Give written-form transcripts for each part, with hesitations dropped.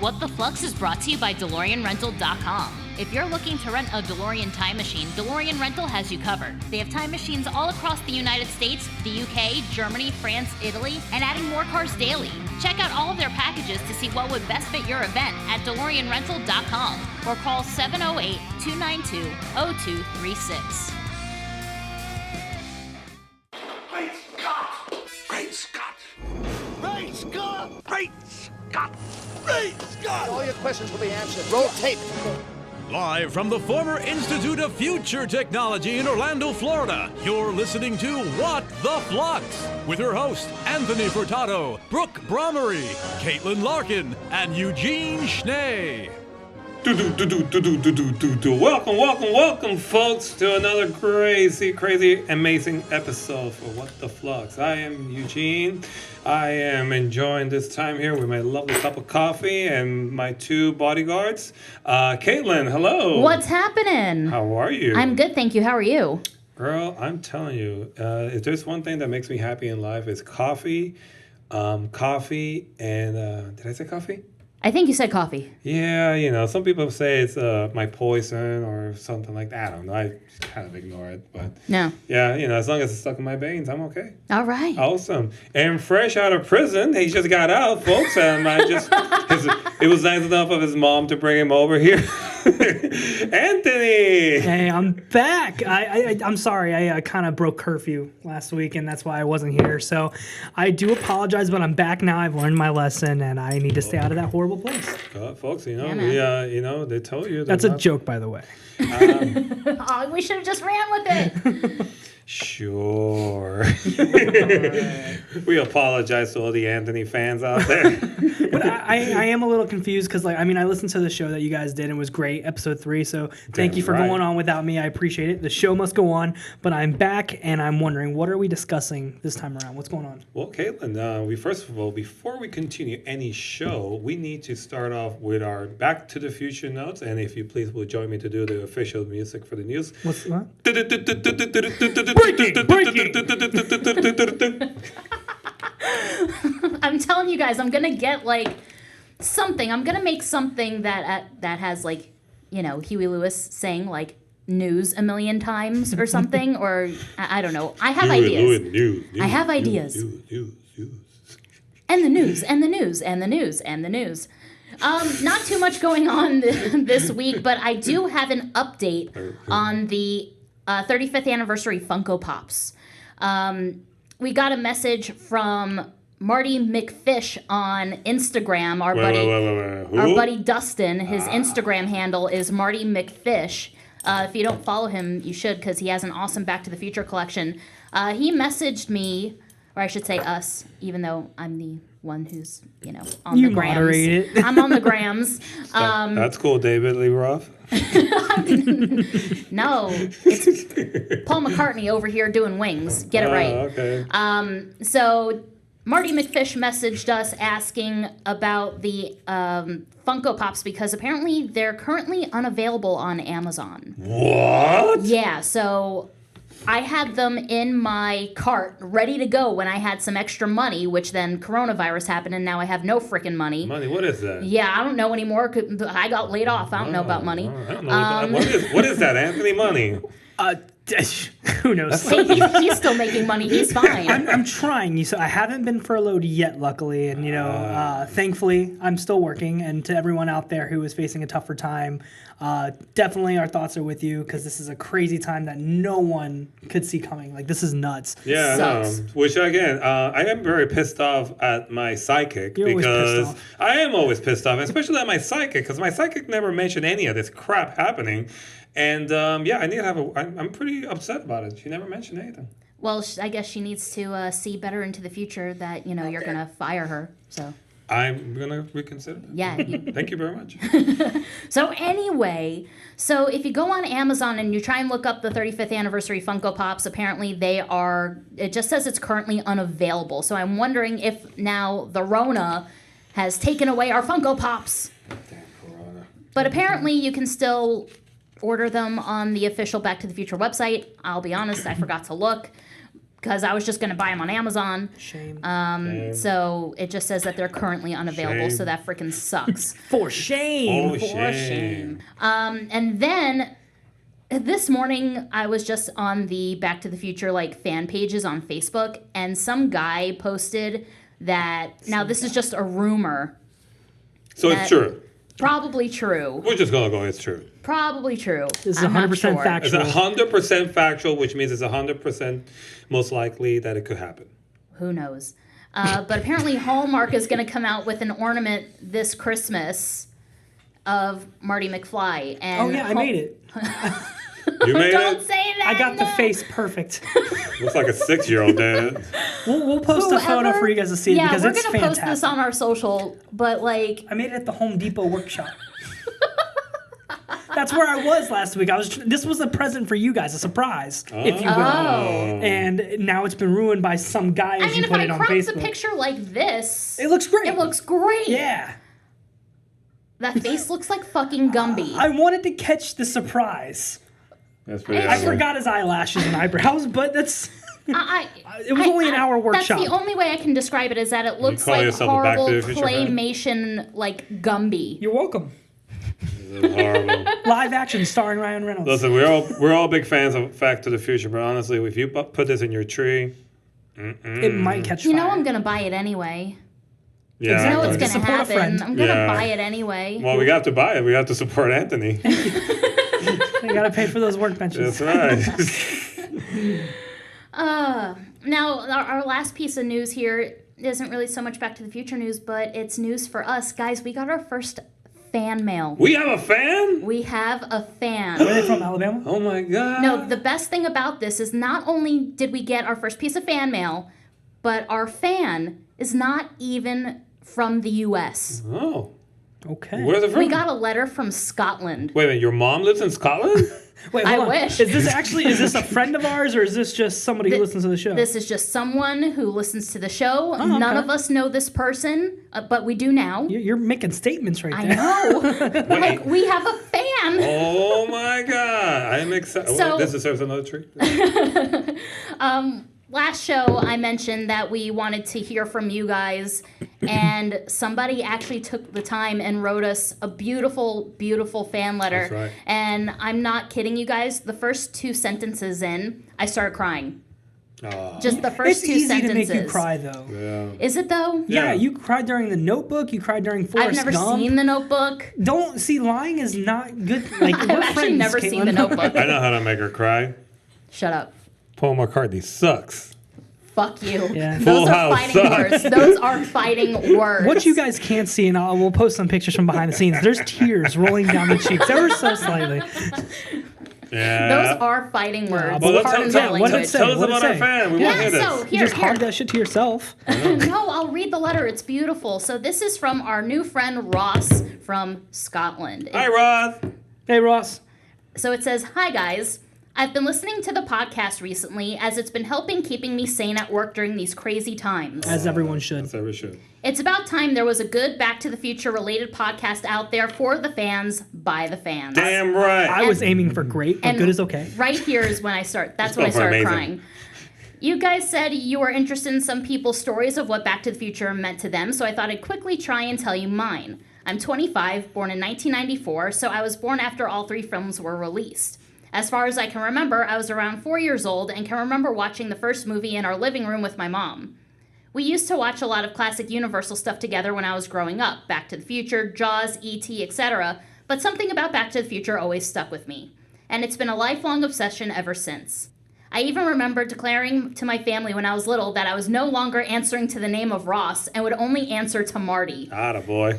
What the Flux is brought to you by DeLoreanRental.com. If you're looking to rent a DeLorean time machine, DeLorean Rental has you covered. They have time machines all across the United States, the UK, Germany, France, Italy, and adding more cars daily. Check out all of their packages to see what would best fit your event at DeLoreanRental.com or call 708-292-0236. Great Scott! Great Scott! Great Scott! Great Scott! Great Scott! All your questions will be answered. Roll tape. Live from the former Institute of Future Technology in Orlando, Florida, you're listening to What the Flux with your host, Anthony Furtado, Brooke Bromery, Caitlin Larkin, and Eugene Schnee. Welcome, folks, to another crazy, amazing episode for What the Flux. I am Eugene. I am enjoying this time here with my lovely cup of coffee and my two bodyguards. Caitlin, hello. What's happening? How are you? I'm good, thank you. How are you? Girl, I'm telling you, if there's one thing that makes me happy in life, it's coffee. Did I say coffee? I think you said coffee. Yeah, some people say it's my poison or something like that. I don't know. I just kind of ignore it. But no. Yeah, as long as it's stuck in my veins, I'm okay. All right. Awesome. And fresh out of prison, he just got out, folks. And it was nice enough of his mom to bring him over here. Anthony! Hey, I'm back. I'm sorry. I kind of broke curfew last week, and that's why I wasn't here. So I do apologize, but I'm back now. I've learned my lesson, and I need to stay out of that horrible place. Folks, they told you. That's a joke, by the way. We should have just ran with it. Sure. We apologize to all the Anthony fans out there. But I am a little confused because, I listened to the show that you guys did and it was great, episode 3. So thank you for going on without me. I appreciate it. The show must go on, but I'm back and I'm wondering, what are we discussing this time around? What's going on? Well, Caitlin, we first of all, before we continue any show, we need to start off with our Back to the Future notes. And if you please will join me to do the official music for the news. What's what? Breaking. I'm telling you guys, I'm gonna get something. I'm gonna make something that has Huey Lewis saying news a million times or something, or I don't know. I have ideas. I have ideas. And the news, and the news, and the news, and the news. Not too much going on this week, but I do have an update on the 35th anniversary Funko Pops. We got a message from Marty McFish on Instagram. Our buddy Dustin. His Instagram handle is Marty McFish. If you don't follow him, you should, because he has an awesome Back to the Future collection. He messaged me, or I should say us, even though I'm the one who's, on the grams. Moderate it. I'm on the grams. That's cool, David Lee Roth. No, it's Paul McCartney over here doing wings. Get it right. Okay. So Marty McFish messaged us asking about the Funko Pops because apparently they're currently unavailable on Amazon. What? Yeah, so I had them in my cart ready to go when I had some extra money, which then coronavirus happened and now I have no freaking money. Money? What is that? Yeah, I don't know anymore. I got laid off. I don't know about money. I don't know what is that, Anthony? Money? Who knows? He's still making money. He's fine. I'm trying. So I haven't been furloughed yet, luckily, and thankfully I'm still working. And to everyone out there who is facing a tougher time, definitely our thoughts are with you because this is a crazy time that no one could see coming. This is nuts. Yeah, Sucks. Which again, I am very pissed off at my psychic. You're because always pissed off. I am always pissed off, especially at my psychic because my psychic never mentioned any of this crap happening. And I need to have I'm pretty upset about it. She never mentioned anything. Well, I guess she needs to see better into the future that, you're going to fire her. So I'm going to reconsider that. Yeah. Thank you very much. So anyway, if you go on Amazon and you try and look up the 35th anniversary Funko Pops, apparently it just says it's currently unavailable. So I'm wondering if now the Rona has taken away our Funko Pops. Damn Corona. But apparently you can still order them on the official Back to the Future website. I'll be honest, I forgot to look. because I was just going to buy them on Amazon. Shame. So it just says that they're currently unavailable, Shame. so that freaking sucks. For shame. Oh, For shame. And then this morning I was just on the Back to the Future like fan pages on Facebook, and some guy posted that now this is just a rumor. So it's true. Probably true. We're just going to go, it's true. Probably true. This is I'm not 100% sure. It's factual. 100% factual, which means it's 100% most likely that it could happen. Who knows? But apparently Hallmark is going to come out with an ornament this Christmas of Marty McFly. And Oh, yeah, I made it. You made Don't it? say that. I got the no. face perfect. Looks like a 6-year-old did it. We'll post a photo Whoever- for you guys to see it because we're it's gonna fantastic. post this on our social, but like, I made it at the Home Depot workshop. That's where I was last week. This was a present for you guys, a surprise, if you will. Oh. And now it's been ruined by some guy as I mean, you if put I it on crop Facebook. the picture like this, It looks great. it looks great. Yeah. That face looks like fucking Gumby. I wanted to catch the surprise. That's pretty I ugly. forgot his eyelashes and eyebrows, but that's it was only an hour That's workshop. the only way I can describe it is that it looks call like yourself a Back to horrible the Future fan? claymation, like Gumby. You're welcome. This is horrible. Live action starring Ryan Reynolds. Listen, we're all big fans of Back to the Future, but honestly, if you put this in your tree, It might catch You fire. know I'm gonna buy it anyway. yeah. You know Exactly. what's gonna Support a happen. friend. I'm gonna Yeah. buy it anyway. Well, we have to buy it. We have to support Anthony. You gotta pay for those workbenches. That's right. Now, our last piece of news here isn't really so much Back to the Future news, but it's news for us. Guys, we got our first fan mail. We have a fan? We have a fan. Where are they from, Alabama? Oh my god. No, the best thing about this is not only did we get our first piece of fan mail, but our fan is not even from the U.S. Oh. Okay. Where's it from? We got a letter from Scotland. Wait a minute, your mom lives in Scotland? Wait, I hold on. wish. Is this a friend of ours, or is this just somebody who listens to the show? This is just someone who listens to the show. Oh, None okay. of us know this person, but we do now. You're making statements right I there. know. Like, we have a fan. Oh my god. I'm excited. So- This deserves another treat. Last show, I mentioned that we wanted to hear from you guys, and somebody actually took the time and wrote us a beautiful, beautiful fan letter. That's right. And I'm not kidding you guys. The first 2 sentences in, I started crying. Oh. Just the first It's 2 easy sentences. to make you cry, though. Yeah. Is it though? Yeah, Yeah. you cried during The Notebook. You cried during Forrest I've never Gump. seen The Notebook. Don't see, lying is not good. Like I've we're actually friends, never Caitlin. seen The Notebook. I know how to make her cry. Shut up. Paul McCartney sucks. Fuck you. Yeah. Those Full are House fighting sucks. words. Those are fighting words. What you guys can't see, and we'll post some pictures from behind the scenes. There's tears rolling down the cheeks, ever so slightly. Yeah. Those are fighting words. Well, Pardon let's my tell- what did language. it say? Tell us What'd it about our say? fan. We want to hear Yeah, so this. here, Just hog that shit to yourself. No, I'll read the letter. It's beautiful. So this is from our new friend Ross from Scotland. Hi, Roth. Hey, Ross. So it says, "Hi guys. I've been listening to the podcast recently as it's been helping keeping me sane at work during these crazy times. As everyone should. So we should. It's about time there was a good Back to the Future related podcast out there for the fans, by the fans." Damn right. I was aiming for great, but And good is okay. Right here is when I start. That's when I Both are started amazing. crying. You guys said you were interested in some people's stories of what Back to the Future meant to them, so I thought I'd quickly try and tell you mine. I'm 25, born in 1994, so I was born after all 3 films were released. As far as I can remember, I was around 4 years old and can remember watching the first movie in our living room with my mom. We used to watch a lot of classic Universal stuff together when I was growing up, Back to the Future, Jaws, E.T., etc., but something about Back to the Future always stuck with me, and it's been a lifelong obsession ever since. I even remember declaring to my family when I was little that I was no longer answering to the name of Ross and would only answer to Marty. Attaboy.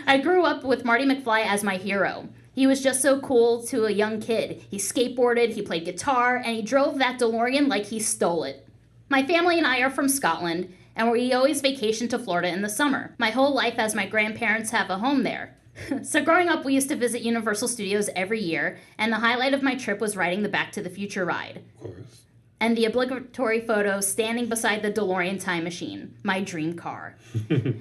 I grew up with Marty McFly as my hero. He was just so cool to a young kid. He skateboarded, he played guitar, and he drove that DeLorean like he stole it. My family and I are from Scotland, and we always vacation to Florida in the summer. My whole life as my grandparents have a home there. So growing up, we used to visit Universal Studios every year, and the highlight of my trip was riding the Back to the Future ride. Of course. And the obligatory photo standing beside the DeLorean time machine, my dream car.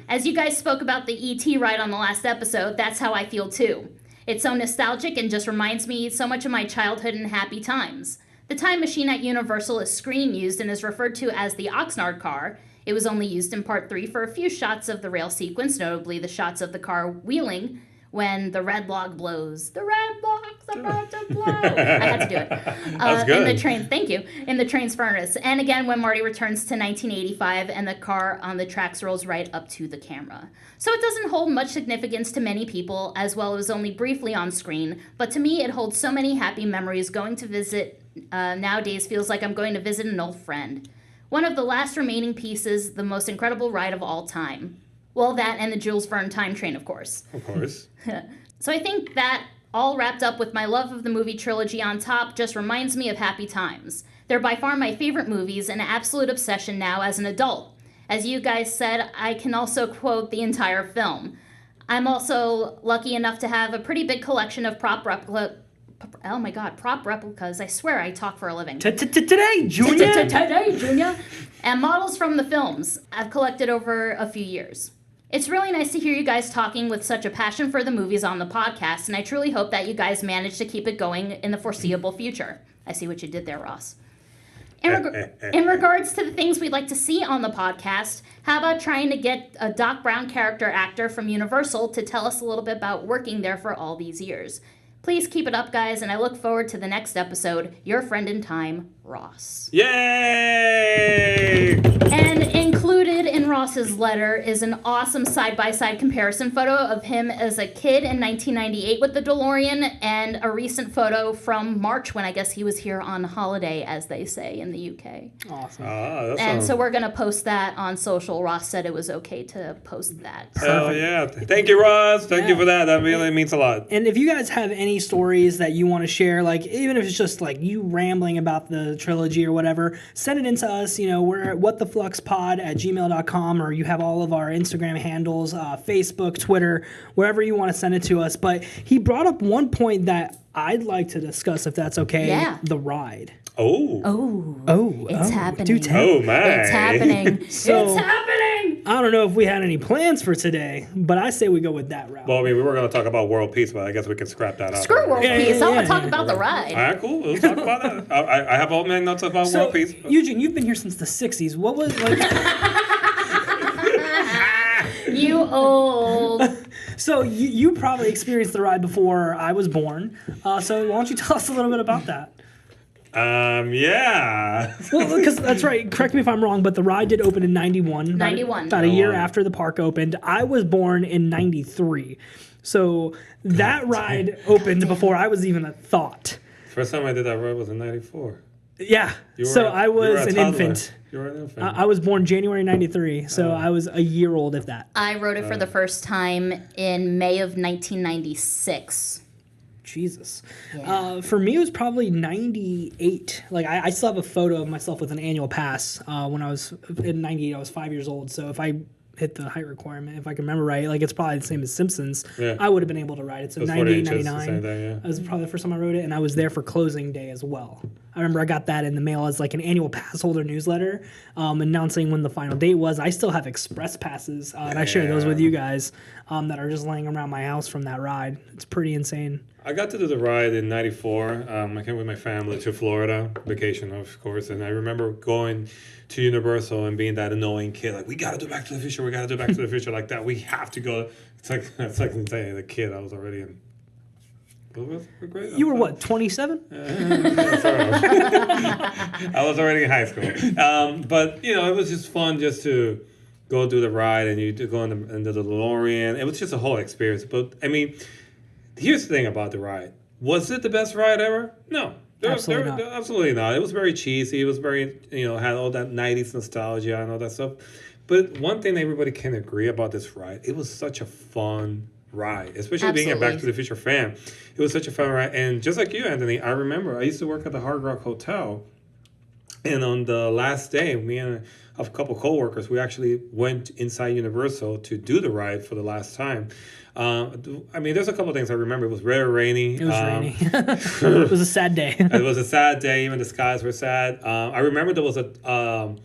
As you guys spoke about the E.T. ride on the last episode, that's how I feel too. It's so nostalgic and just reminds me so much of my childhood and happy times. The time machine at Universal is screen used and is referred to as the Oxnard car. It was only used in Part 3 for a few shots of the rail sequence, notably the shots of the car wheeling when the red log blows. The red log's about to blow. I had to do it. That's good. In the train, thank you. In the train's furnace. And again, when Marty returns to 1985 and the car on the tracks rolls right up to the camera. So it doesn't hold much significance to many people, as well as only briefly on screen. But to me, it holds so many happy memories. Going to visit nowadays feels like I'm going to visit an old friend. One of the last remaining pieces, the most incredible ride of all time. Well, that and the Jules Verne time train, of course. Of course. So I think that all wrapped up with my love of the movie trilogy on top just reminds me of happy times. They're by far my favorite movies, an absolute obsession now as an adult. As you guys said, I can also quote the entire film. I'm also lucky enough to have a pretty big collection of prop replicas. I swear I talk for a living. Today, Junior! Today, Junior! And models from the films I've collected over a few years. It's really nice to hear you guys talking with such a passion for the movies on the podcast, and I truly hope that you guys manage to keep it going in the foreseeable future. I see what you did there, Ross. In regards to the things we'd like to see on the podcast, how about trying to get a Doc Brown character actor from Universal to tell us a little bit about working there for all these years? Please keep it up, guys, and I look forward to the next episode. Your friend in time, Ross. Yay! And included in Ross's letter is an awesome side-by-side comparison photo of him as a kid in 1998 with the DeLorean and a recent photo from March when I guess he was here on holiday, as they say in the UK. Awesome. And so we're going to post that on social. Ross said it was okay to post that. Hell yeah. Thank you, Ross. Thank you for that. That really means a lot. And if you guys have any stories that you want to share, like even if it's just like you rambling about the trilogy or whatever, send it in to us. You know, we're at whatthefluxpod@gmail.com, or you have all of our Instagram handles, Facebook, Twitter, wherever you want to send it to us. But he brought up one point that I'd like to discuss, if that's okay. Yeah. The ride. It's happening. Do tell. Oh, my. It's happening. So- It's happening. I don't know if we had any plans for today, but I say we go with that route. Well, I mean, we were going to talk about world peace, but I guess we can scrap that out. Screw world Yeah, peace. I want yeah, to talk yeah. about the All ride. right, cool. We'll talk about that. I have all my notes about So, world peace. Eugen, you've been here since the 60s. What was like? You old. So you probably experienced the ride before I was born. So why don't you tell us a little bit about that? Yeah. Well, because that's right. Correct me if I'm wrong, but the ride did open in 91. 91. About a year after the park opened. I was born in 93. So that ride opened before I was even a thought. First time I did that ride was in 94. Yeah. I was an infant. You were an infant. I was born January 93, so I was a year old, if that. I rode it for the first time in May of 1996. Jesus. Yeah. For me, it was probably 98. Like, I still have a photo of myself with an annual pass. When I was in 98, I was 5 years old. So if I hit the height requirement, if I can remember right, like it's probably the same as Simpsons, I would have been able to ride it. So 98, 99. That was probably the first time I rode it, and I was there for closing day as well. I remember I got that in the mail as like an annual pass holder newsletter announcing when the final date was. I still have express passes, and I share those with you guys that are just laying around my house from that ride. It's pretty insane. I got to do the ride in 94. I came with my family to Florida, vacation, of course, and I remember going to Universal and being that annoying kid, like, we got to do Back to the Future, like that. We have to go. It's like saying the kid, I was already in. Great. You were what, 27? I was already in high school. But, you know, it was just fun just to go do the ride and you go in the DeLorean. It was just a whole experience. But, I mean, here's the thing about the ride. Was it the best ride ever? No. Absolutely not. It was very cheesy. It was very, had all that 90s nostalgia and all that stuff. But one thing everybody can agree about this ride, it was such a fun ride, especially being a Back to the Future fan. It was such a fun ride. And just like you, Anthony, I remember I used to work at the Hard Rock Hotel. And on the last day, me and a couple coworkers, we actually went inside Universal to do the ride for the last time. I mean, there's a couple of things I remember. It was very rainy. It was rainy. It was a sad day. It was a sad day. Even the skies were sad. I remember there was a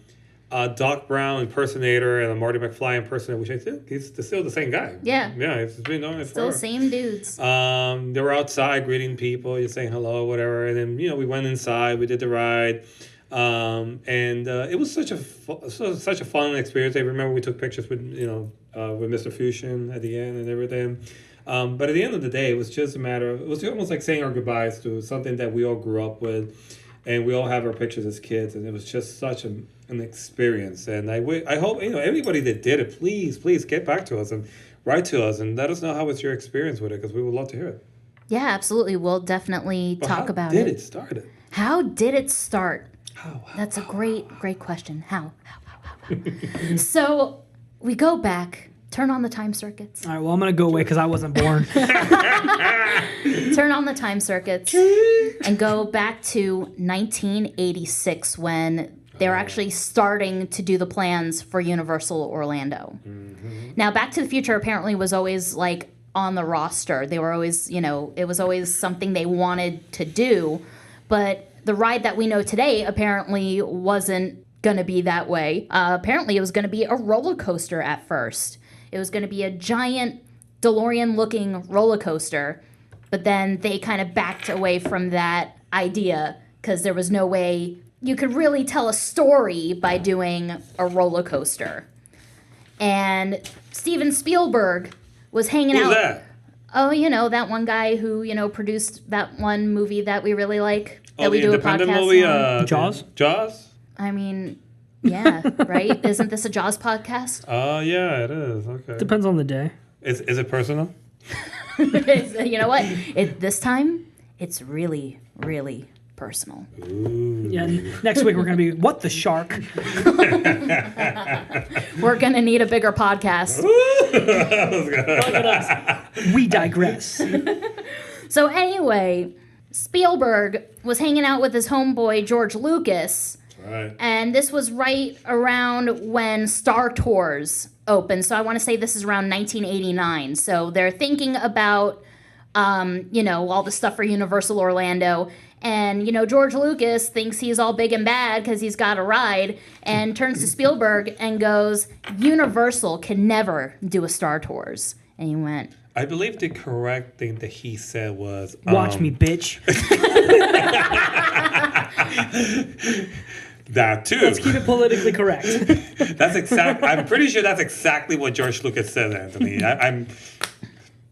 Doc Brown impersonator and a Marty McFly impersonator, which I think he's still the same guy. Yeah. Yeah, he's been doing it Still forever. same dudes. They were outside greeting people, just saying hello, whatever. And then, we went inside, we did the ride. And it was such a fun experience. I remember we took pictures with, with Mr. Fusion at the end and everything. But at the end of the day, it was just a matter of, it was almost like saying our goodbyes to something that we all grew up with. And we all have our pictures as kids. And it was just such an experience. And I hope, everybody that did it, please get back to us and write to us and let us know how was your experience with it, because we would love to hear it. Yeah, absolutely. We'll definitely talk about it. How did it start? How did it start? How? That's a great question. How? So we go back, turn on the time circuits. All right, well, I'm going to go away because I wasn't born. Turn on the time circuits and go back to 1986 when they were actually starting to do the plans for Universal Orlando. Mm-hmm. Now, Back to the Future apparently was always like on the roster. They were always, it was always something they wanted to do. But the ride that we know today apparently wasn't going to be that way. Apparently, it was going to be a roller coaster at first. It was going to be a giant DeLorean-looking roller coaster. But then they kind of backed away from that idea because there was no way you could really tell a story by doing a roller coaster. And Steven Spielberg was hanging out. Who's that? Oh, that one guy who, produced that one movie that we really like. That we the do a independent podcast movie, on. Jaws? Jaws? I mean, yeah, right? Isn't this a Jaws podcast? Yeah, it is. Okay. Depends on the day. Is it personal? You know what? This time, it's really, really personal. Ooh. Yeah, next week we're going to be, what the shark? We're going to need a bigger podcast. We digress. So anyway, Spielberg was hanging out with his homeboy, George Lucas. Right. And this was right around when Star Tours opened. So I want to say this is around 1989. So they're thinking about, all the stuff for Universal Orlando. And, George Lucas thinks he's all big and bad because he's got a ride and turns to Spielberg and goes, Universal can never do a Star Tours. And he went, I believe the correct thing that he said was... Watch me, bitch. That too. Let's keep it politically correct. I'm pretty sure that's exactly what George Lucas said, Anthony. I'm...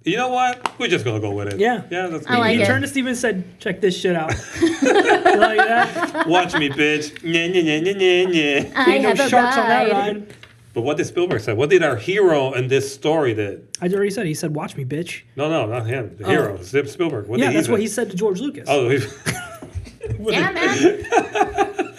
You know what? We're just gonna go with it. Yeah. Yeah, that's I like He it. turned to Steven and said, check this shit out. You like that? Watch me, bitch. Nye, nye, nye, nye, nye, nye. I Ain't no have a sharks on that ride. ride. But what did Spielberg say? What did our hero in this story did? I already said, he said, watch me, bitch. No, not him. The hero, Spielberg. What Yeah, did that's he what say? he said to George Lucas. Oh, Yeah, man.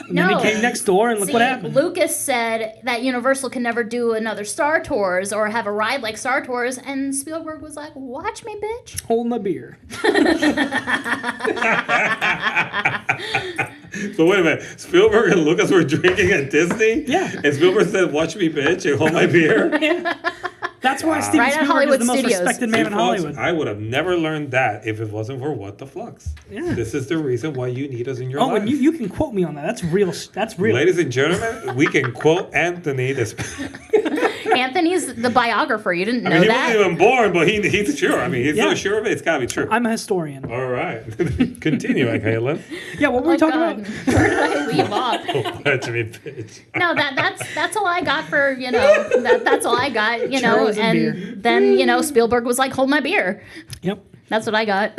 And then he came next door and look See, what happened. Lucas said that Universal can never do another Star Tours or have a ride like Star Tours, and Spielberg was like, watch me, bitch. Hold my beer. So wait a minute. Spielberg and Lucas were drinking at Disney? Yeah. And Spielberg said, watch me, bitch, and hold my beer? That's why Steven Right at Spielberg Hollywood is the most Studios. respected man in Folks, Hollywood. I would have never learned that if it wasn't for What the Flux. Yeah. This is the reason why you need us in your Oh, life. and you can quote me on that. That's real. That's real. Ladies and gentlemen, we can quote Anthony. Anthony's the biographer. You didn't know I mean, he that? wasn't even born, but he's sure. I mean, he's Yeah. so sure of it. It's got to be true. I'm a historian. All right. Continue, Caitlin. Yeah, what were we talking God. about? Where did I leave off? Watch me, bitch. No, that's all I got for, that's all I got, Churros and beer. then, Spielberg was like, hold my beer. Yep. That's what I got.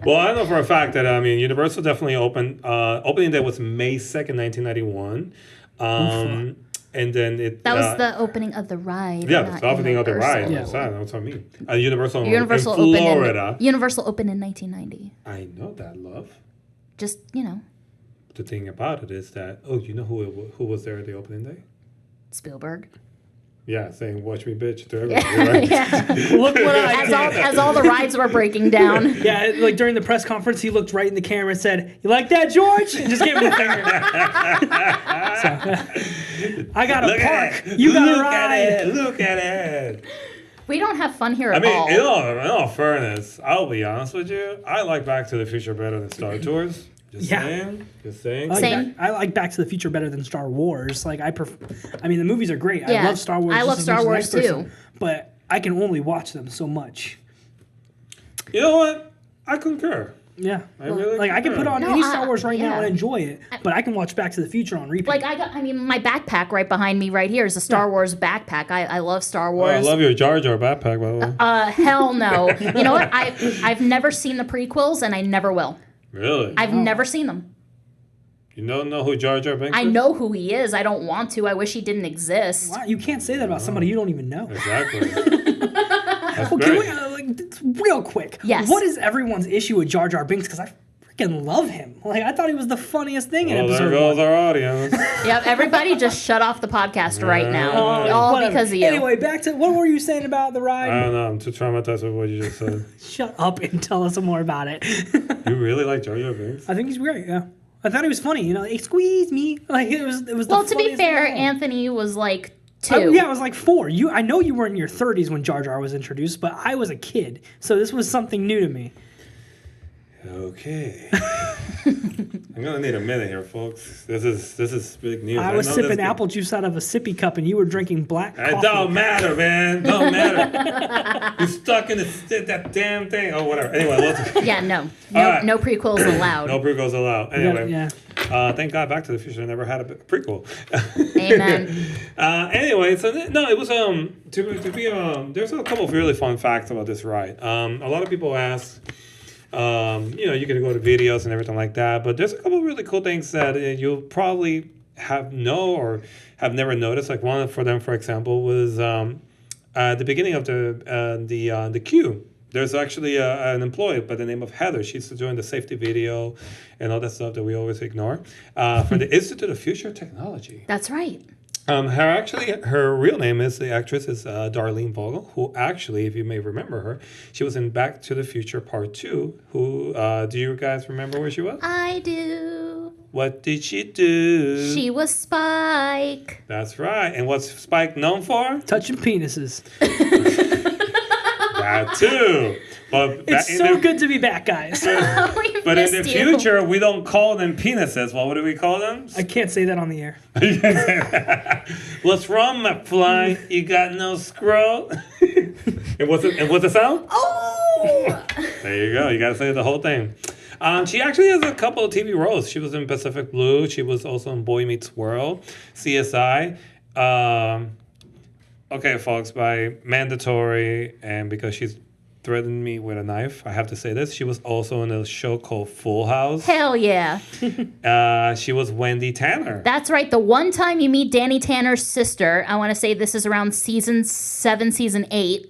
Well, I know for a fact that, Universal definitely opened. Opening day was May 2nd, 1991. And then it... That was the opening of the ride. Yeah, not the opening of the ride. Universal. Yeah. That's what I mean. Universal in Opened Florida. Universal opened in 1990. I know that, love. Just, The thing about it is that, you know who was there at the opening day? Spielberg. Yeah, saying "Watch me, bitch" to everybody. Right? Yeah. Look what I did. As all the rides were breaking down. Yeah, like during the press conference, he looked right in the camera and said, "You like that, George?" And just gave him the finger. So, I got a Look park. at it. You got a Look ride. at it. Look at it. We don't have fun here I at mean, all. in all fairness, I'll be honest with you. I like Back to the Future better than Star Tours. Just Yeah. saying. Just saying. Same. I like Back to the Future better than Star Wars. Like I mean, the movies are great. Yeah. I love Star Wars. I just love as Star much as the Wars, next person, too. But I can only watch them so much. You know what? I concur. Yeah. I really Like I can put on No, any Star Wars right now yeah. and enjoy it, but I can watch Back to the Future on repeat. Like I mean, my backpack right behind me right here is a Star Wars backpack. I love Star Oh, Wars. I love your Jar Jar backpack, by the way. Hell no. You know what? I've never seen the prequels, and I never will. Really? I've never seen them. You don't know who Jar Jar Binks I is? know who he is. I don't want to. I wish he didn't exist. Wow, you can't say that about somebody you don't even know. Exactly. That's Well, great. can we, real quick? Yes. What is everyone's issue with Jar Jar Binks? Because I freaking love him. Like I thought he was the funniest thing in Well, there episode goes 1. our audience. Yep. Everybody just shut off the podcast right now. All Whatever. because of you. Anyway, back to what were you saying about the I ride? don't know. I'm too traumatized with what you just said. Shut up and tell us more about it. You really like Jar Jar Binks? I think he's great. Yeah, I thought he was funny. You know, he squeezed me. Like it was. The Well, to be funniest fair, thing ever. Anthony was like 2. Yeah, I was like 4. I know you were in your 30s when Jar Jar was introduced, but I was a kid, so this was something new to me. Okay. I'm gonna need a minute here, folks. This is big news. I was know sipping this- apple juice out of a sippy cup, and you were drinking black coffee. It don't matter, man. Don't matter. You're stuck in that damn thing. Oh, whatever. Anyway, let's. Yeah, no. All right. No prequels allowed. No prequels allowed. Anyway, Yeah. thank God Back to the Future never had a prequel. Amen. Anyway, so no, it was to be there's a couple of really fun facts about this ride. A lot of people ask, you can go to videos and everything like that, but there's a couple of really cool things that you'll probably have never noticed. Like one for them, for example, was at the beginning of the queue. There's actually an employee by the name of Heather. She's doing the safety video and all that stuff that we always ignore for the Institute of Future Technology. That's right. Her real name is the actress is Darlene Vogel, who actually, if you may remember her, she was in Back to the Future Part 2. Who do you guys remember where she was? I do. What did she do? She was Spike. That's right. And what's Spike known for? Touching penises. That too. But It's so good to be back, guys. We But in missed the you. future, we don't call them penises. What do we call them? I can't say that on the air. What's wrong, McFly? You got no scroll? and what's the sound? Oh! There you go. You got to say the whole thing. She actually has a couple of TV roles. She was in Pacific Blue. She was also in Boy Meets World, CSI. Okay, folks, by mandatory and because she's threatened me with a knife, I have to say this. She was also in a show called Full House. Hell yeah. She was Wendy Tanner. That's right. The one time you meet Danny Tanner's sister, I want to say this is around season 7, season 8.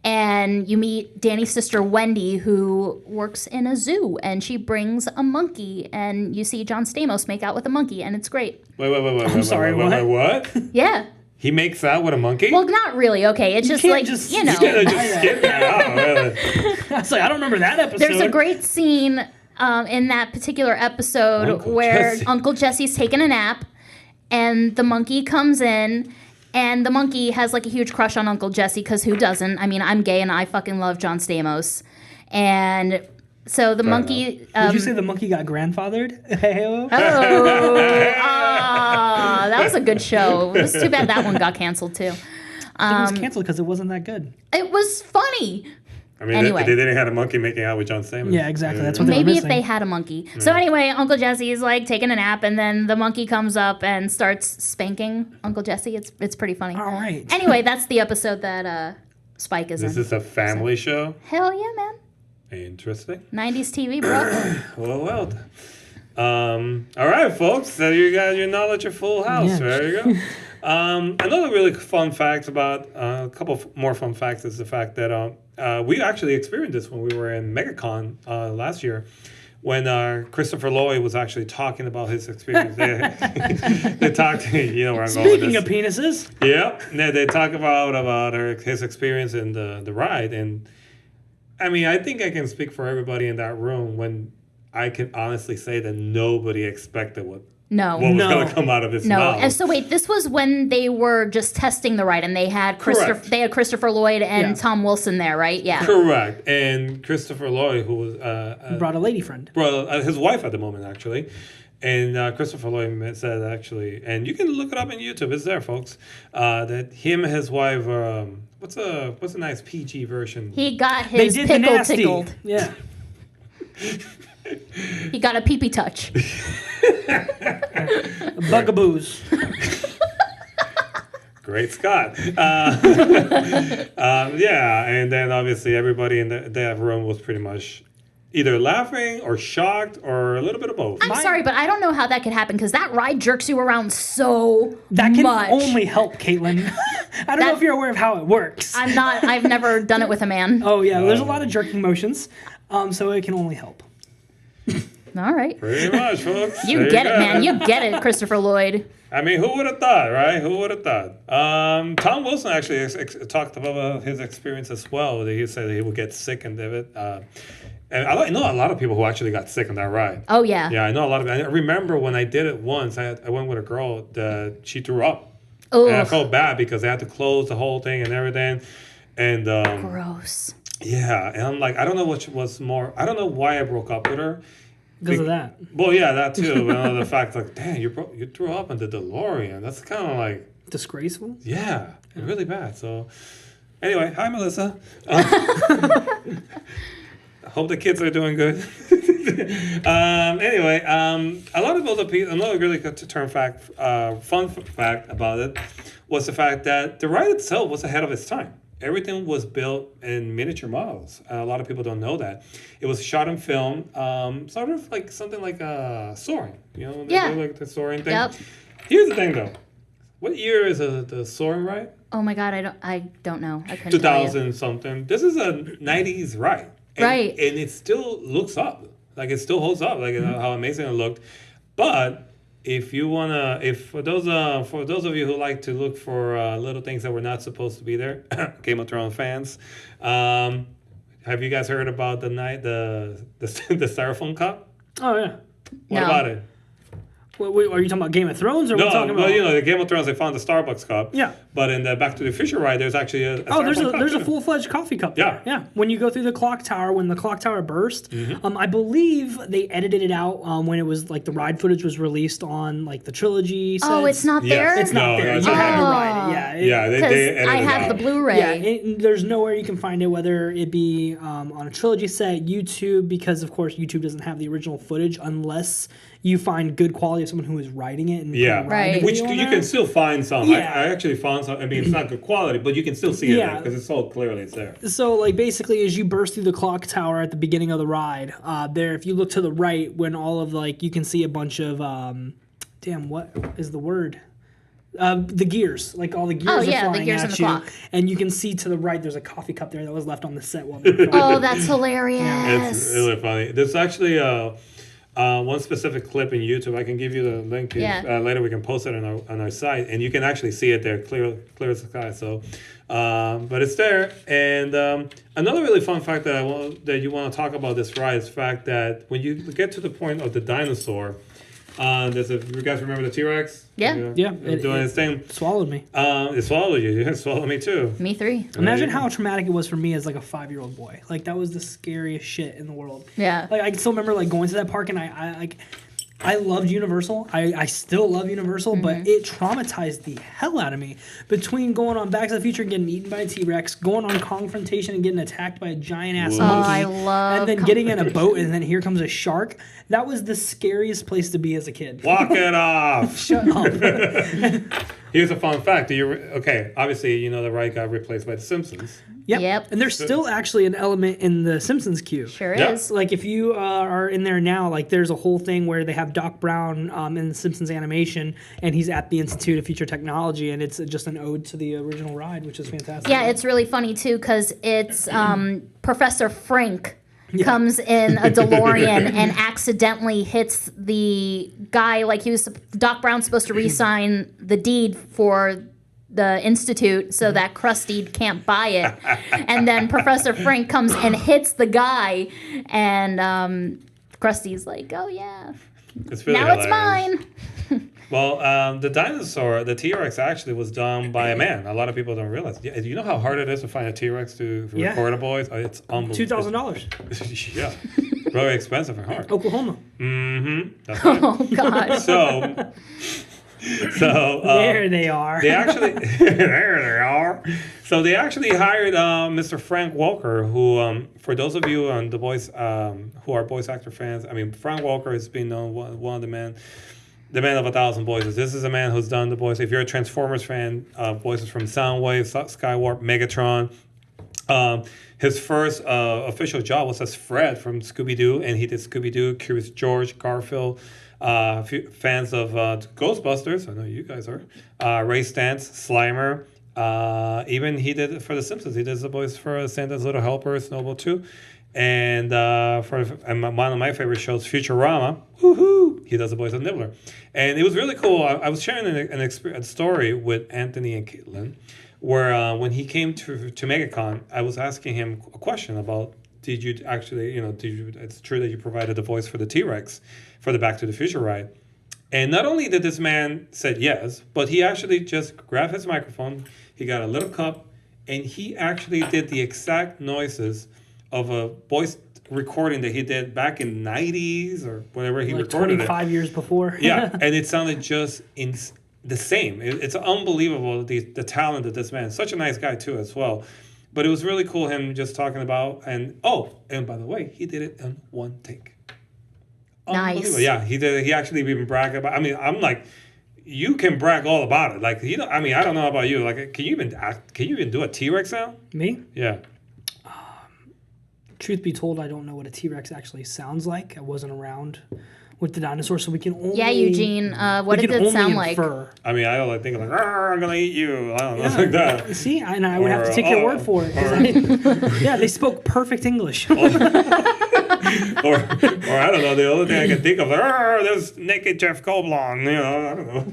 And you meet Danny's sister, Wendy, who works in a zoo. And she brings a monkey. And you see John Stamos make out with a monkey. And it's great. Wait. I'm sorry, What? Yeah. He makes out with a monkey? Well, not really. Okay. It's just can't like, just- you know. You gotta just skip that out, really. I was like, I don't remember that episode. There's a great scene in that particular episode Uncle where Jesse. Uncle Jesse's taking a nap, and the monkey comes in, and the monkey has like a huge crush on Uncle Jesse, because who doesn't? I mean, I'm gay and I fucking love John Stamos. And so the monkey... Did you say the monkey got grandfathered? Hey-o? That was a good show. It was too bad that one got canceled too. It was canceled because it wasn't that good. It was funny. I mean, Anyway. they didn't have a monkey making out with John Stamos. Yeah, exactly. That's what they were Maybe if missing. they had a monkey. So anyway, Uncle Jesse's like taking a nap, and then the monkey comes up and starts spanking Uncle Jesse. It's pretty funny. All right. Anyway, that's the episode that Spike is This in. is a family show. Hell yeah, man. Interesting. 90s TV, bro. Well. All right, folks. So you got your knowledge of Full House. Yeah. There you go. Another really fun fact about a couple more fun facts is the fact that we actually experienced this when we were in MegaCon last year, when Christopher Lloyd was actually talking about his experience. They talked, you know where I'm going with Speaking this. of penises, Yep. They talk about his experience in the ride. And I mean, I think I can speak for everybody in that room when I can honestly say that nobody expected what No. what was No. going to come out of his No. mouth. And so wait, this was when they were just testing the ride, and they had Correct. Christopher Lloyd and Yeah. Tom Wilson there, right? Yeah. Correct. And Christopher Lloyd, who was Brought a lady friend. his wife at the moment, actually. And Christopher Lloyd said, actually, and you can look it up on YouTube. It's there, folks. That him and his wife, what's a nice PG version? He got They his did the pickle nasty. tickled. Yeah. He got a pee-pee touch. Bugaboos. Great Scott. Yeah, and then obviously everybody in that room was pretty much either laughing or shocked or a little bit of both. I'm sorry, but I don't know how that could happen because that ride jerks you around so That can much. only help, Caitlin. I don't know if you're aware of how it works. I've never done it with a man. Oh, yeah. There's a lot of jerking motions, so it can only help. All right. Pretty much, folks. You There get it, go. man. You get it, Christopher Lloyd. I mean, who would have thought, right? Who would have thought? Tom Wilson actually talked about his experience as well. He said he would get sick and of it. And I know a lot of people who actually got sick on that ride. Oh, yeah. Yeah, I know a lot of. I remember when I did it once. I went with a girl that she threw up, Oh, and I felt bad because they had to close the whole thing and everything. And gross. yeah, and I'm like, I don't know which was more. I don't know why I broke up with her. Because of that. Well, yeah, that too. But the fact, like, damn, you threw up on the DeLorean. That's kind of like, Disgraceful? yeah, really bad. So, anyway, hi, Melissa. I hope the kids are doing good. Anyway, a lot of other people, another really good fun fact about it was the fact that the ride itself was ahead of its time. Everything was built in miniature models. A lot of people don't know that. It was shot in film, sort of like something like soaring. You know, they Yeah. do like the soaring thing. Yep. Here's the thing, though. What year is the soaring ride? Oh my God, I don't know. I couldn't tell you. 2000 something. This is a 90s ride. And, Right. And it still looks up. Like it still holds up. Like how amazing it looked. But if you wanna, for those of you who like to look for little things that were not supposed to be there, Game of Thrones fans, have you guys heard about the styrofoam cup? Oh, yeah. What No. about it? Wait, are you talking about Game of Thrones or are we No, talking well, about... you know, the Game of Thrones, they found the Starbucks cup. Yeah. But in the Back to the Future ride, there's actually a Oh, styrofoam cup there's a too. full-fledged coffee cup Yeah. there. Yeah. When you go through the clock tower, when the clock tower burst, I believe they edited it out when it was like the ride footage was released on like the trilogy sets. Oh, it's not Yes. there? It's not No, there. it's You not had to there. ride it. Yeah. Yeah, they Because edited I it have out. the Blu-ray. Yeah, there's nowhere you can find it, whether it be on a trilogy set, YouTube, because of course YouTube doesn't have the original footage unless you find good quality of someone who is writing it. And Yeah, put a Right. ride Which video on you there. can still find some. Yeah. I actually found some. I mean, it's not good quality, but you can still see it Yeah. because it's so clearly it's there. So, like, basically, as you burst through the clock tower at the beginning of the ride, there, if you look to the right, when all of, like, you can see a bunch of, what is the word? The gears, like all the gears are yeah, the flying gears at in the you, clock. and you can see to the right. There's a coffee cup there that was left on the set while they were filming. Oh, that's hilarious. It's really funny. There's actually one specific clip in YouTube. I can give you the link. Yeah. Later we can post it on our site, and you can actually see it there, clear as the sky. So, but it's there. And another really fun fact that you want to talk about this ride is the fact that when you get to the point of the dinosaur, you guys remember the T-Rex? Yeah. Yeah, Doing its thing. Swallowed me. It swallowed you. It swallowed me too. Me three. Imagine how traumatic it was for me as like a 5-year-old boy. Like that was the scariest shit in the world. Yeah. Like I still remember like going to that park and I loved Universal. I still love Universal, but it traumatized the hell out of me. Between going on Back to the Future and getting eaten by a T-Rex, going on Confrontation and getting attacked by a giant ass Whoa. monkey, I love and then getting in a boat and then here comes a shark. That was the scariest place to be as a kid. Walk it off. Shut up. Here's a fun fact. Obviously, you know the ride got replaced by The Simpsons. Yep. And there's still actually an element in the Simpsons queue. Sure Yeah. is. Like if you are in there now, like there's a whole thing where they have Doc Brown in the Simpsons animation, and he's at the Institute of Future Technology, and it's just an ode to the original ride, which is fantastic. Yeah, it's really funny too because it's Professor Frink comes in a DeLorean and accidentally hits the guy. Like Doc Brown's supposed to re-sign the deed for the Institute so that Krusty can't buy it, and then Professor Frink comes and hits the guy, and Krusty's like, "Oh yeah, It's really now it's hilarious. mine." Well, the dinosaur, the T-Rex, actually was done by a man. A lot of people don't realize. Yeah, you know how hard it is to find a T-Rex to record a voice? It's unbelievable. $2,000. Yeah, really expensive and hard. Oklahoma. That's right. Oh God. So There they are. they actually there they are. So they actually hired Mr. Frank Welker, who for those of you on the voice who are voice actor fans, I mean Frank Welker has been known one of the man of 1,000 voices. This is a man who's done the voice. If you're a Transformers fan, voices from Soundwave, Skywarp, Megatron. His first official job was as Fred from Scooby-Doo, and he did Scooby-Doo, Curious George, Garfield. Fans of Ghostbusters, I know you guys are. Ray Stantz, Slimer. Even he did it for The Simpsons. He did the voice for Santa's Little Helper, Snowball 2. And one of my favorite shows, Futurama, woohoo! He does the voice of Nibbler. And it was really cool. I was sharing a story with Anthony and Caitlin, where when he came to MegaCon, I was asking him a question about, did you actually, it's true that you provided the voice for the T-Rex for the Back to the Future ride? And not only did this man said yes, but he actually just grabbed his microphone, he got a little cup, and he actually did the exact noises of a voice recording that he did back in 90s or whenever he recorded 25 years before. Yeah, and it sounded just the same. It's unbelievable, the talent of this man. Such a nice guy, too, as well. But it was really cool him just talking about, and by the way, he did it in one take. Nice. Yeah, he did. He actually even bragged about. I mean, I'm like, you can brag all about it. Like, I mean, I don't know about you. Like, can you even do a T-Rex sound? Me? Yeah. Truth be told, I don't know what a T-Rex actually sounds like. I wasn't around with the dinosaur, so we can only... Yeah, Eugene, what did it sound like? I mean, I don't think like, I'm going to eat you. I don't know, like that. See, and I would have to take your word for it. Yeah, they spoke perfect English. or I don't know, the only thing I can think of, there's naked Jeff Goldblum, I don't know.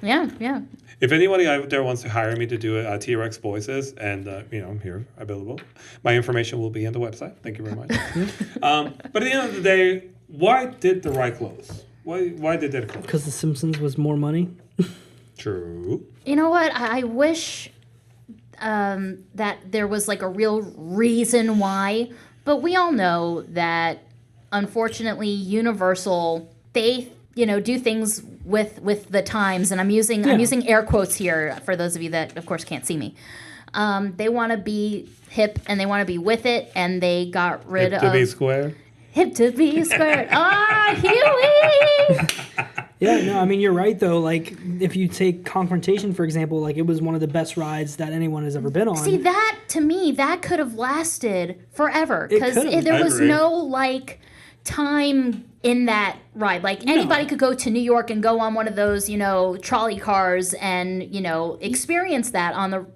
Yeah. If anybody out there wants to hire me to do T-Rex voices, and I'm here available, my information will be on the website. Thank you very much. But at the end of the day, why did the ride close? Why did it close? Because The Simpsons was more money. True. You know what? I wish that there was like a real reason why, but we all know that unfortunately Universal, they do things with the times, and I'm using air quotes here for those of you that of course can't see me. They want to be hip and they want to be with it, and they got rid of to be square. Hip to be squared. Huey! Yeah, no, I mean, you're right, though. Like, if you take Confrontation, for example, like, it was one of the best rides that anyone has ever been on. See, that, to me, that could have lasted forever. Because there was no, like, time in that ride. Like, anybody could go to New York and go on one of those, trolley cars and, experience that on the,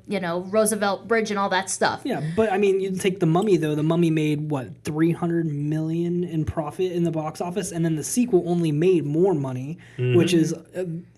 Roosevelt Bridge and all that stuff. Yeah, but, I mean, you take The Mummy, though. The Mummy made, $300 million in profit in the box office, and then the sequel only made more money, which is,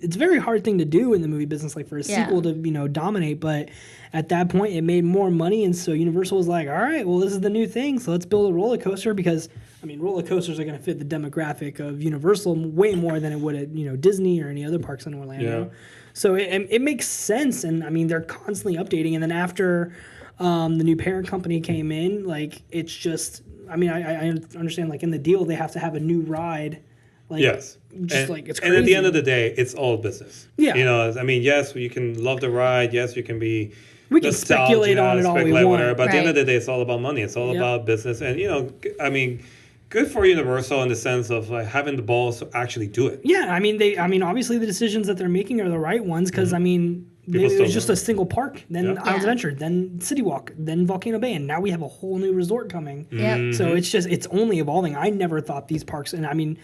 it's a very hard thing to do in the movie business, like, for a sequel to, dominate, but at that point, it made more money, and so Universal was like, all right, well, this is the new thing, so let's build a roller coaster, because, I mean, roller coasters are going to fit the demographic of Universal way more than it would at, Disney or any other parks in Orlando. Yeah. So it makes sense, and, I mean, they're constantly updating, and then after the new parent company came in, like, it's just, I mean, I understand, like, in the deal, they have to have a new ride. Like, yes. Just it's crazy. And at the end of the day, it's all business. Yeah. I mean, yes, you can love the ride. Yes, you can be... We can speculate on it all we want. Whatever, but at the end of the day, it's all about money. It's all about business. And, I mean... Good for Universal in the sense of like having the balls to actually do it. Yeah, I mean, obviously the decisions that they're making are the right ones because I mean, it was just a single park, then Islands of Adventure, then City Walk, then Volcano Bay, and now we have a whole new resort coming. Yeah. So it's only evolving. I never thought these parks, and I mean,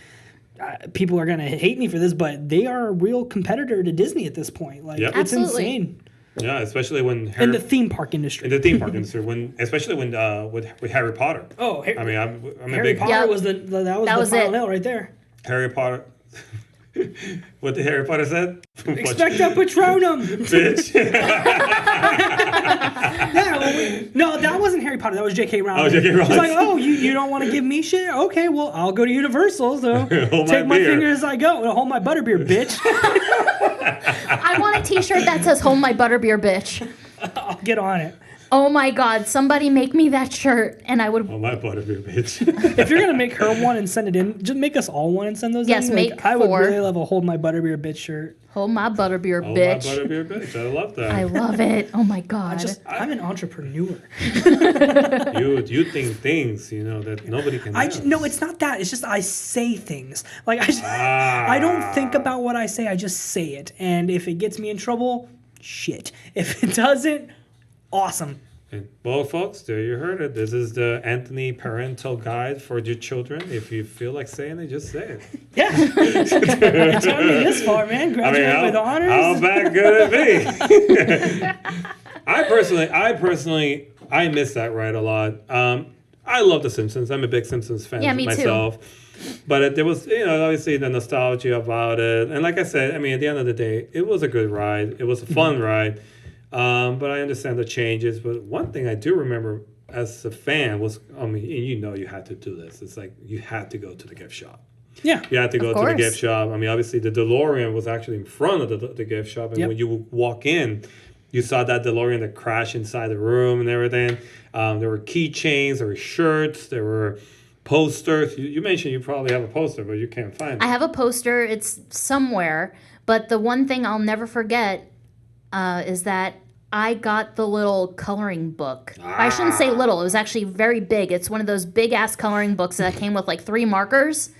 people are gonna hate me for this, but they are a real competitor to Disney at this point. Like it's Absolutely. insane. Yeah, especially when in the theme park industry. Especially with Harry Potter. Oh, I mean, I'm Harry a big Potter was the final nail right there. Harry Potter. What the Harry Potter said? Expecto Patronum. Bitch. Yeah, no, that wasn't Harry Potter. That was J.K. Rowling. Oh, J.K. Rowling. She's like, oh, you don't want to give me shit? Okay, well, I'll go to Universal, so take my beer. finger as I go. Hold my butterbeer, bitch. I want a t-shirt that says "Hold my butterbeer, bitch." I'll get on it. Oh my God! Somebody make me that shirt, and I would. Oh, my butterbeer, bitch. If you're gonna make her one and send it in, just make us all one and send those Yes, in. make I would 4. really love a Hold My Butterbeer Bitch shirt. Hold my butterbeer, Oh, bitch. my butterbeer, bitch. I love that. I love it. Oh my God! I'm an entrepreneur. You think things, that nobody can do. No, it's not that. It's just I say things. Like I don't think about what I say. I just say it. And if it gets me in trouble, shit. If it doesn't, awesome. Well, folks, there you heard it. This is the Anthony parental guide for your children. If you feel like saying it, just say it. Yeah. It's got me this far, man. Graduate with honors. How bad could it be? I personally, I miss that ride a lot. I love The Simpsons. I'm a big Simpsons fan Yeah, me myself. But there was, obviously the nostalgia about it. And like I said, at the end of the day, it was a good ride. It was a fun ride. But I understand the changes. But one thing I do remember as a fan was, and you had to do this. It's like you had to go to the gift shop. Yeah. You had to go to the gift shop. Obviously the DeLorean was actually in front of the gift shop. And when you would walk in, you saw that DeLorean that crashed inside the room and everything. There were keychains, there were shirts, there were posters. You mentioned you probably have a poster, but you can't find it. I have a poster. It's somewhere. But the one thing I'll never forget is that I got the little coloring book. I shouldn't say little. It was actually very big. It's one of those big-ass coloring books that came with, 3 markers.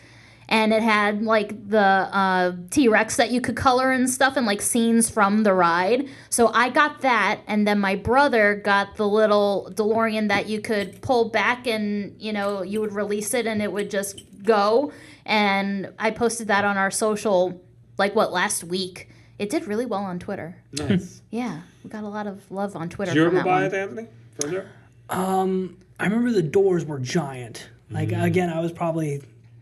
And it had, the T-Rex that you could color and stuff and, scenes from the ride. So I got that. And then my brother got the little DeLorean that you could pull back and, you would release it and it would just go. And I posted that on our social, last week. It did really well on Twitter. Nice. Yeah, we got a lot of love on Twitter. Did you from ever that buy one. it, Anthony? From there? I remember the doors were giant. Again, I was probably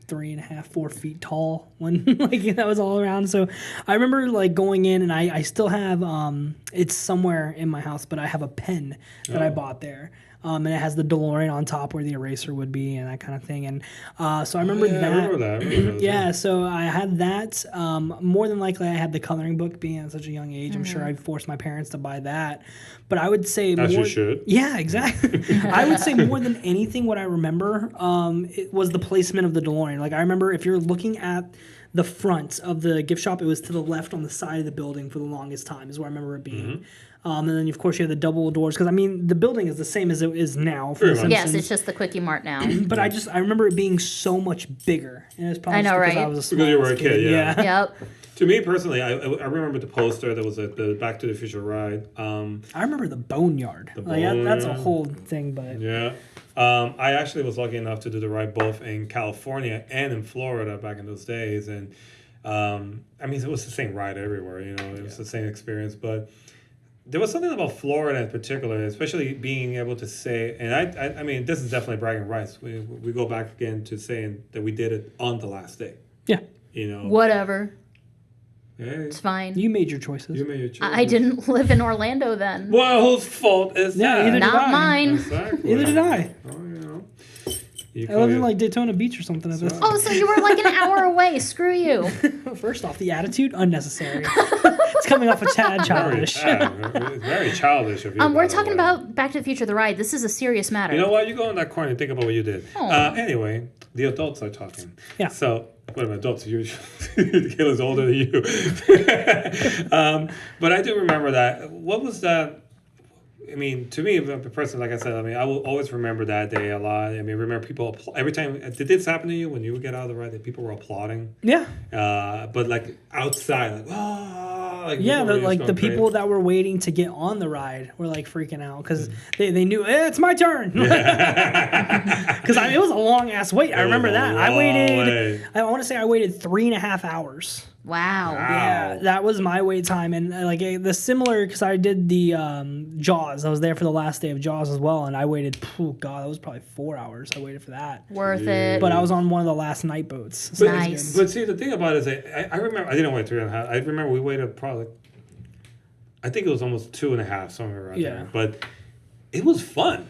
3.5, 4 feet tall when that was all around. So I remember going in, and I still have it's somewhere in my house, but I have a pen that I bought there. And it has the DeLorean on top where the eraser would be and that kind of thing. And so I remember that. I remember that. Yeah, so I had that. More than likely, I had the coloring book being at such a young age. I'm sure I'd forced my parents to buy that. But I would say As more. you should. Yeah, exactly. I would say more than anything, what I remember it was the placement of the DeLorean. I remember if you're looking at the front of the gift shop, it was to the left on the side of the building for the longest time, is where I remember it being. And then, of course, you have the double doors. Because, the building is the same as it is now for The Simpsons. Yes, it's just the Quickie Mart now. But I remember it being so much bigger. And it was probably I know, because right? I was a Because you were a small kid, yeah. Yep. To me personally, I remember the poster that was at the Back to the Future ride. I remember the Boneyard. That's a whole thing, but... Yeah. I actually was lucky enough to do the ride both in California and in Florida back in those days. And, it was the same ride everywhere, It was the same experience. But there was something about Florida in particular, especially being able to say, and I this is definitely bragging rights. We go back again to saying that we did it on the last day. Yeah. Whatever. Hey, It's fine. You made your choices. you made your choice. I didn't live in Orlando then. Well, whose fault is Yeah, that? either did Not I. mine. Exactly. Neither did I. You I live in probably- Daytona Beach or something. At this. Oh, so you were an hour away. Screw you. First off, the attitude unnecessary. It's coming off a tad childish. Very childish of you. by We're the talking way. about Back to the Future, the ride. This is a serious matter. You know what? You go in that corner and think about what you did. Aw. Anyway, the adults are talking. Yeah. So, what am I, adults? The kid is older than you. But I do remember that. What was that? To me, a person, like I said, I will always remember that day a lot. Remember people, every time, did this happen to you when you would get out of the ride that people were applauding? Yeah. But outside, Yeah, people were just the going people crazy. that were waiting to get on the ride were freaking out because they knew it's my turn. Because it was a long ass wait. I remember that. I waited. I want to say I waited 3.5 hours Wow. Yeah, that was my wait time, and the similar because I did the Jaws. I was there for the last day of Jaws as well, and I waited. Oh God, that was probably 4 hours. I waited for that. Worth it. But I was on one of the last night boats. So Nice. But see, the thing about it is, I remember I didn't wait 3.5. I remember we waited probably. I think it was almost 2.5 somewhere around there. But it was fun.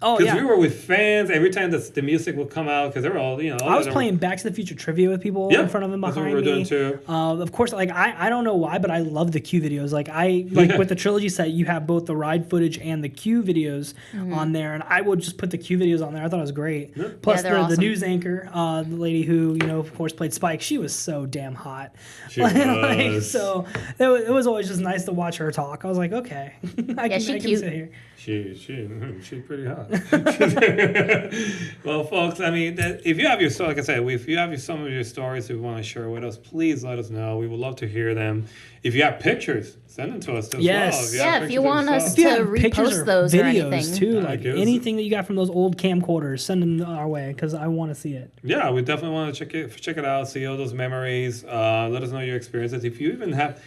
Oh Because yeah. we were with fans every time the music would come out because they were all I was playing Back to the Future trivia with people in front of them behind that's what we were doing too. Of course, I don't know why, but I love the Q videos. With the trilogy set, you have both the ride footage and the Q videos on there, and I would just put the Q videos on there. I thought it was great. Yeah. Plus, they're the awesome. news anchor, the lady who of course played Spike, she was so damn hot. She was. So it was always just nice to watch her talk. I was like, okay, I can cute. sit here. She's pretty hot. Well, folks, I mean, if you have your story, like I said, if you have some of your stories you want to share with us, please let us know. We would love to hear them. If you have pictures, send them to us as Yes. well. If you want us If you to have pictures repost or those or videos anything. too, give us- anything that you got from those old camcorders, send them our way because I want to see it. Yeah, we definitely want to check it out, see all those memories. Let us know your experiences. If you even have,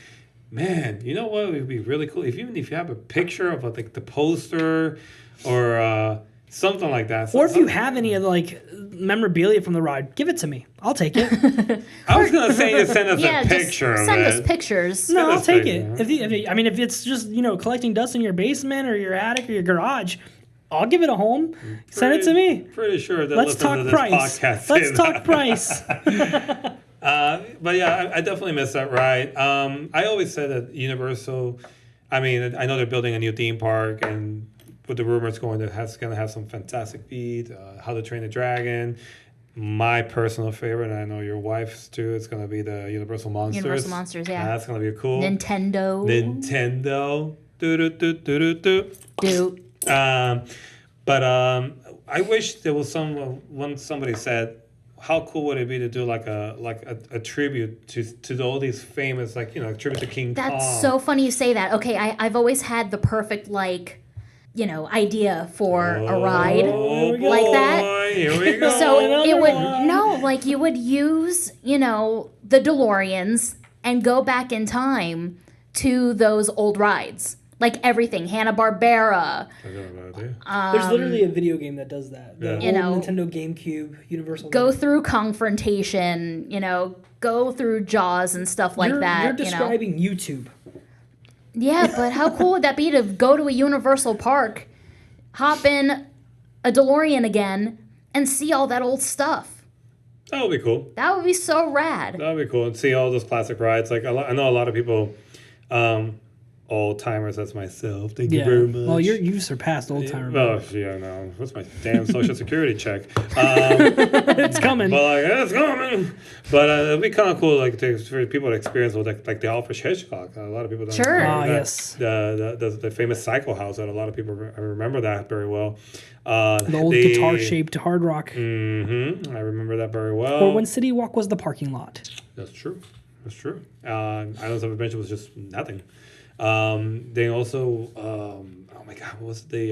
man, you know what would be really cool? If you have a picture of the poster or something like that. Or if you have any of the memorabilia from the ride, give it to me. I'll take it. I was gonna say you send us Yeah, a picture just of send it. us pictures. No, I'll us take picture. it. If it's just collecting dust in your basement or your attic or your garage, I'll give it a home. Send it to me. Pretty sure that Let's listen talk to this price. podcast. Let's talk price. But yeah, I definitely miss that ride. I always said that Universal. I mean, I know they're building a new theme park, and with the rumors going, that it's going to have some fantastic feed. How to Train a Dragon. My personal favorite, and I know your wife's too. It's going to be the Universal Monsters. Universal Monsters, yeah. That's going to be cool. Nintendo. Dude. But I wish there was somebody said, how cool would it be to do like a tribute to all these famous tribute to King Kong. That's so funny you say that. Okay, I've always had the perfect idea for a ride like that. Here we go. So you would use, the DeLoreans and go back in time to those old rides. Like everything, Hanna-Barbera. I don't know, do you? There's literally a video game that does that. The Yeah. old Nintendo GameCube Universal. Go through Confrontation, go through Jaws and stuff like that. You're describing YouTube. Yeah, but how cool would that be to go to a Universal Park, hop in a DeLorean again, and see all that old stuff? That would be cool. That would be so rad. That would be cool. And see all those classic rides. I know a lot of people, old timers, that's myself. Thank you very much. Well, you surpassed old timer. Oh, yeah, no. What's my damn social security check? It's coming. But it's coming. But it'd be kind of cool, for people to experience the Alfred Hitchcock. A lot of people don't Sure. remember that. Yes. The famous Psycho House that a lot of people remember that very well. The old guitar-shaped Hard Rock. Mm-hmm. I remember that very well. Or when City Walk was the parking lot. That's true. Islands of Adventure was just nothing. They also, oh my God, what was the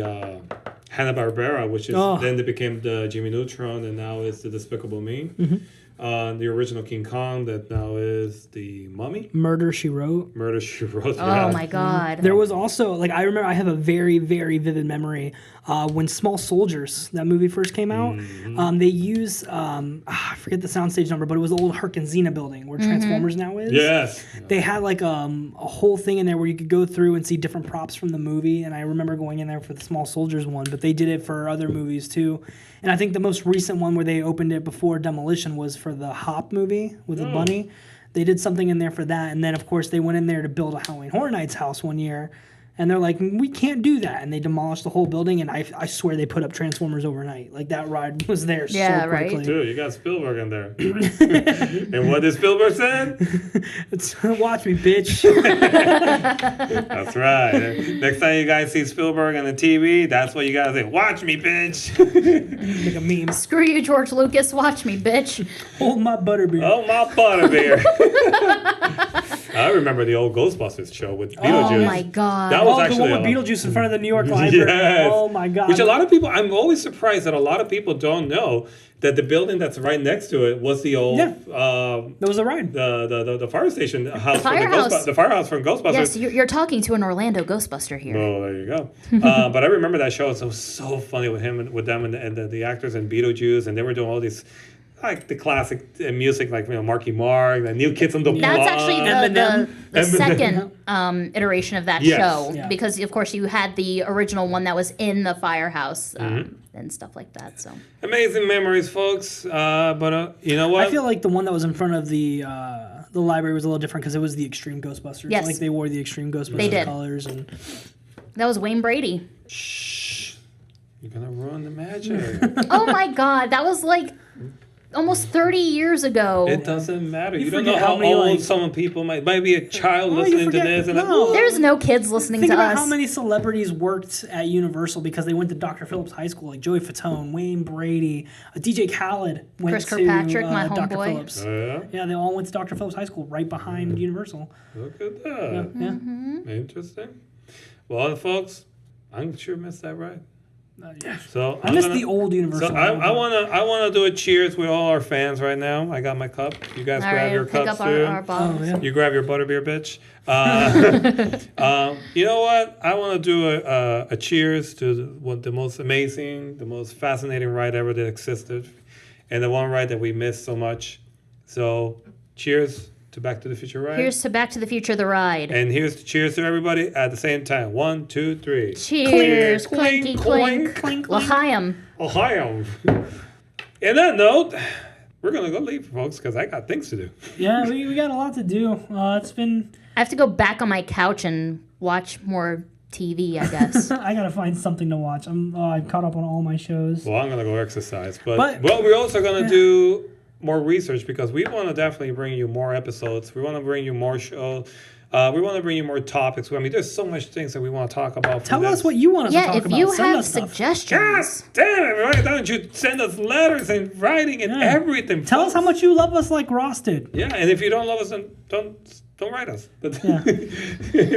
Hanna-Barbera, which is then they became the Jimmy Neutron, and now is the Despicable Me. The original King Kong that now is the Mummy. Murder, She Wrote. Murder, She Wrote. Oh my God. There was also, I remember I have a very, very vivid memory when Small Soldiers, that movie first came out. They use, I forget the soundstage number, but it was the old Herkenzina building where Transformers now is. Yes. They had a whole thing in there where you could go through and see different props from the movie, and I remember going in there for the Small Soldiers one, but they did it for other movies too. And I think the most recent one where they opened it before demolition was for the Hop movie with the bunny. They did something in there for that, and then of course they went in there to build a Halloween Horror Nights house one year, and they're like, we can't do that, and they demolished the whole building, and I swear they put up Transformers overnight. That ride was there so right. quickly. Dude, you got Spielberg in there. And what did Spielberg say? Watch me, bitch. That's right. Next time you guys see Spielberg on the TV, that's what you gotta say. Watch me, bitch. Like a meme. Screw you, George Lucas. Watch me, bitch. Hold my butterbeer. Oh, my butterbeer. I remember the old Ghostbusters show with Beetlejuice. Oh my god. That was the actually one with a lot. Beetlejuice in front of the New York Library. Yes. Oh my god. Which a lot of people, I'm always surprised that a lot of people don't know that the building that's right next to it was the old, That was a ride. the fire station house, firehouse. the firehouse from Ghostbusters. Yes, you're talking to an Orlando Ghostbuster here. Oh, there you go. But I remember that show. It was so funny with him and with them and the actors and Beetlejuice, and they were doing all these like the classic music, like Marky Mark, the New Kids on the Block. That's actually the Eminem. second iteration of that Yes. show Yeah. because of course you had the original one that was in the firehouse and stuff like that. So Amazing memories, folks. But you know what? I feel like the one that was in front of the library was a little different because it was the Extreme Ghostbusters. Yes. Like they wore the Extreme Ghostbusters They did. colors and that was Wayne Brady. Shh. You're gonna ruin the magic. Oh my god, that was like almost 30 years ago. It doesn't matter. You don't forget know how how many, old like- some people might be a child you listening forget- to this and no. like, There's no kids listening think to about us. how many celebrities worked at Universal because they went to Dr. Phillips High School, like Joey Fatone, Wayne Brady, DJ Khaled went Chris to Kirkpatrick, my Dr. homeboy. Phillips. yeah, Yeah, they all went to Dr. Phillips High School right behind Universal. look at that. Yeah. Interesting. Well, folks, I'm sure missed that right. Yeah. So I miss the old Universal. So I wanna do a cheers with all our fans right now. I got my cup. You guys All grab right, your pick cups up too. our bottles. Oh, yeah. You grab your butterbeer, bitch. You know what? I want to do a cheers to the most amazing, the most fascinating ride ever that existed, and the one ride that we missed so much. So, cheers to Back to the Future ride. Here's to Back to the Future, the ride. And here's to cheers to everybody at the same time. 1, 2, 3. Cheers, Clink, clinky clink, clink. L'chaim. Ohio. In that note, we're gonna go leave, folks, because I got things to do. Yeah, we got a lot to do. It's been. I have to go back on my couch and watch more TV, I guess. I gotta find something to watch. I'm caught up on all my shows. Well, I'm gonna go exercise, but But- we're also gonna do more research because we want to definitely bring you more episodes. We want to bring you more shows. We want to bring you more topics. I mean, there's so much things that we want to talk about. Tell us what you want us to Yeah, talk if about. you Send have us stuff. suggestions. Damn it! Why don't you send us letters and writing and Yeah. everything? Tell us folks. how much you love us like Ross did. Yeah, and if you don't love us, then don't write us. But Yeah.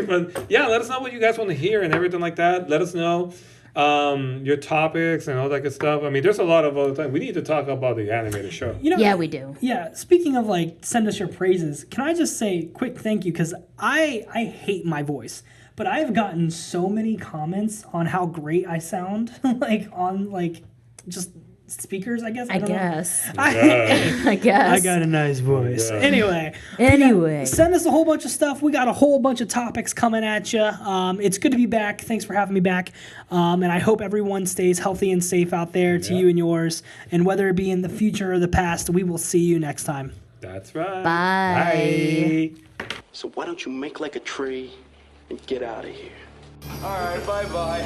but yeah, let us know what you guys want to hear and everything like that. Let us know your topics and all that good stuff. I mean, there's a lot of other things. We need to talk about the animated show. You know, Yeah, we do. Yeah, speaking of like send us your praises, can I just say quick thank you because I hate my voice, but I've gotten so many comments on how great I sound like on like just speakers, I guess. I don't know. guess. Yeah. I guess. I got a nice voice. Yeah. Anyway, send us a whole bunch of stuff. We got a whole bunch of topics coming at you. It's good to be back. Thanks for having me back. And I hope everyone stays healthy and safe out there to you and yours. And whether it be in the future or the past, we will see you next time. That's right. Bye. Bye. So why don't you make like a tree and get out of here? All right, bye-bye.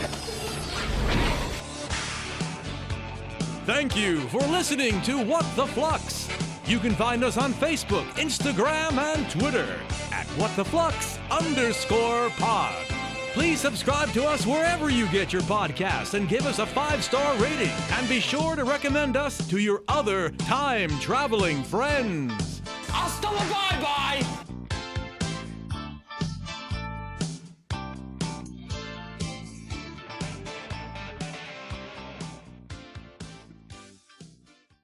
Thank you for listening to What the Flux. You can find us on Facebook, Instagram, and Twitter at WhatTheFlux_pod. Please subscribe to us wherever you get your podcasts and give us a 5-star rating. And be sure to recommend us to your other time-traveling friends. Hasta la bye-bye.